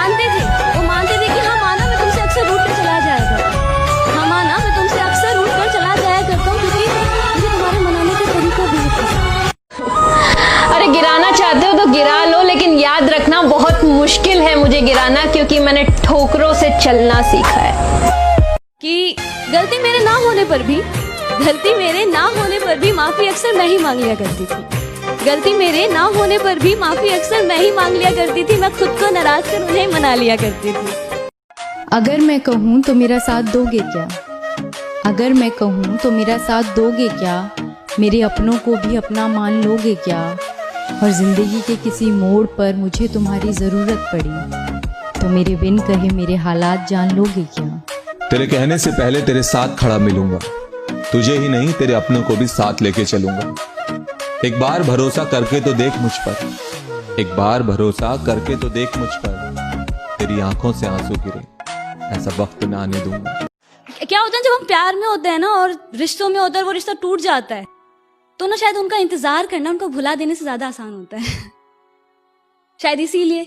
मानते थे कि हाँ माना मैं तुमसे अक्सर रूठ कर चला जाया करता हूँ। हाँ माना मैं तुमसे अक्सर रूठ कर चला जाया करता हूँ क्योंकि मुझे तुम्हारे मनाने का तरीका भी पसंद। अरे गिराना चाहते हो तो गिरा लो, लेकिन याद रखना बहुत मुश्किल है मुझे गिराना, क्योंकि मैंने ठोकरों से चलना सीखा है। कि गलती मेरे ना होने पर भी माफी अक्सर मैं ही मांग लिया करती थी। गलती मेरे ना होने पर भी माफी अक्सर मैं ही मांग लिया करती थी। मैं खुद को नाराज कर उन्हें मना लिया करती थी। अगर मैं कहूँ तो मेरा साथ दोगे क्या? अगर मैं कहूँ तो मेरा साथ दोगे क्या? मेरे अपनों को भी अपना मान लोगे क्या? और जिंदगी के किसी मोड़ पर मुझे तुम्हारी जरूरत पड़ी तो मेरे बिन कहे मेरे हालात जान लोगे क्या? तेरे कहने से पहले तेरे साथ खड़ा मिलूंगा, तुझे ही नहीं तेरे अपनों को भी साथ लेके चलूंगा। एक बार भरोसा करके तो देख मुझ पर, एक बार भरोसा करके तो देख मुझ पर, तेरी आंखों से आंसू गिरे ऐसा वक्त ना आने दूंगा। क्या होता है जब हम प्यार में होते हैं ना और रिश्तों में होता है, वो रिश्ता टूट जाता है तो ना शायद उनका इंतजार करना उनको भुला देने से ज्यादा आसान होता है। शायद इसीलिए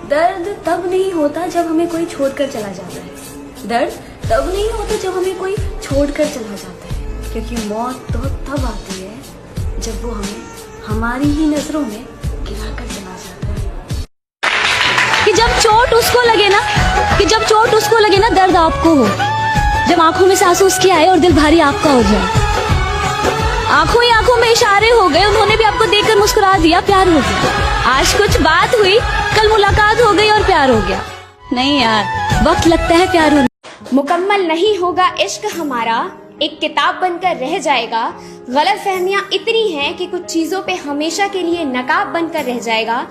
दर्द तब नहीं होता जब हमें कोई छोड़कर चला जाता है। दर्द तब नहीं होता जब हमें कोई छोड़कर चला जाता है, क्योंकि मौत तो तब आती है जब वो हमें हमारी ही नजरों में गिराकर चला जाता है। कि जब चोट उसको लगे ना दर्द आपको हो, जब आंखों में से आंसू उसके आए और दिल भारी आपका हो जाए। आंखों ही आंखों में इशारे हो गए, उन्होंने भी आपको देखकर मुस्कुरा दिया, प्यार हो गया। आज कुछ बात हुई, कल मुलाकात हो गई और प्यार हो गया। नहीं यार, वक्त लगता है प्यार होने। मुकम्मल नहीं होगा इश्क हमारा, एक किताब बनकर रह जाएगा। गलत फहमियाँ इतनी हैं कि कुछ चीजों पे हमेशा के लिए नकाब बनकर रह जाएगा।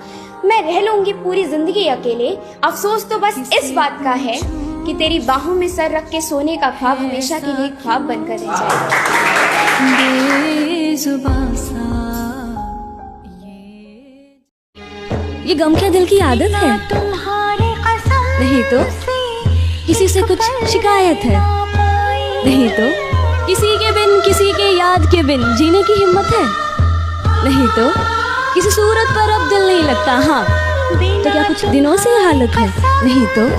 मैं रह लूंगी पूरी जिंदगी अकेले, अफसोस तो बस इस बात का है कि तेरी बाहों में सर रख के सोने का ख्वाब हमेशा के लिए ख्वाब बनकर रह जाएगा। ये गम क्या दिल की आदत है? नहीं तो किसी से कुछ शिकायत है? नहीं तो किसी के बिन, किसी के याद के बिन जीने की हिम्मत है? नहीं तो किसी सूरत पर अब दिल नहीं लगता? हाँ तो क्या कुछ दिनों से हालत है? नहीं तो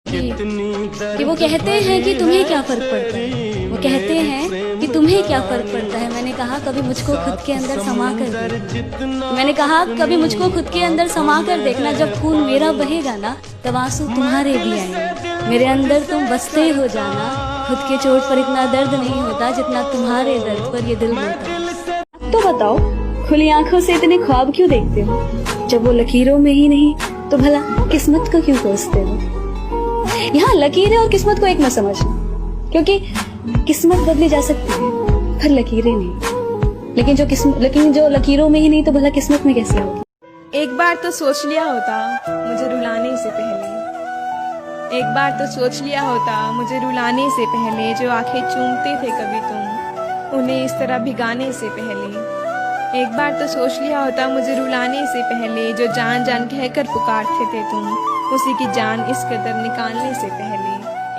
कि वो कहते हैं कि तुम्हें क्या फर्क पड़ता है, वो कहते हैं कि तुम्हें क्या फर्क पड़ता है। मैंने कहा कभी मुझको खुद के अंदर समा कर देखना, मैंने कहा कभी मुझको खुद के अंदर समा कर देखना। जब खून मेरा बहेगा ना तब आंसू तुम्हारे भी आएंगे। मेरे अंदर तुम बसते हो जाना, खुद के चोट पर इतना दर्द नहीं होता जितना तुम्हारे दर्द पर ये दिल होता। तो बताओ, खुली आंखों से इतने ख्वाब क्यों देखते हो? जब वो लकीरों में ही नहीं तो भला किस्मत को क्यों कोसते हो? यहाँ लकीरें और किस्मत को एक न समझना, क्योंकि किस्मत बदली जा सकती है पर लकीरें नहीं। लेकिन जो लकीरों में ही नहीं तो भला किस्मत में कैसे होगी? एक बार तो सोच लिया होता मुझे रुलाने से पहले, एक बार तो सोच लिया होता मुझे रुलाने से पहले, जो आंखें चूमते थे कभी तुम उन्हें इस तरह भिगाने से पहले। एक बार तो सोच लिया होता मुझे रुलाने से पहले, जो जान जान कहकर पुकारते थे तुम उसी की जान इस कदर निकालने से पहले।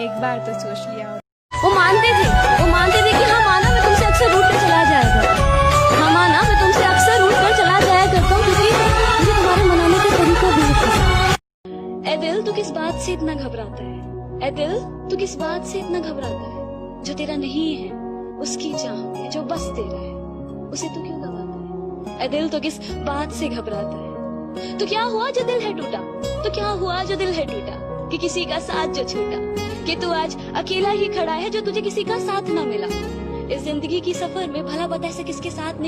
एक बार तो सोच लिया होता। वो मानते थे कि हाँ माना मैं तुमसे अक्सर रूठ कर चला जाया करता हूँ। हाँ माना मैं तुमसे अक्सर रूठ कर चला जाया करता हूँ क्योंकि मुझे तुम्हारे मनाने का तरीका भी पसंद। ऐ दिल तू किस बात से इतना घबराता है? ऐ दिल तू किस बात से इतना घबराता है? जो तेरा नहीं है उसकी चाह में जो बस तेरा है उसे तू क्यों गवाता है? ऐ दिल तो किस बात से घबराता है? तो क्या हुआ जो दिल है टूटा? तो क्या हुआ जो दिल है टूटा? कि किसी का साथ जो छूटा, कि तू आज अकेला ही खड़ा है जो तुझे किसी का साथ ना मिला। इस जिंदगी की सफर में भला बता ऐसे किसके साथ नहीं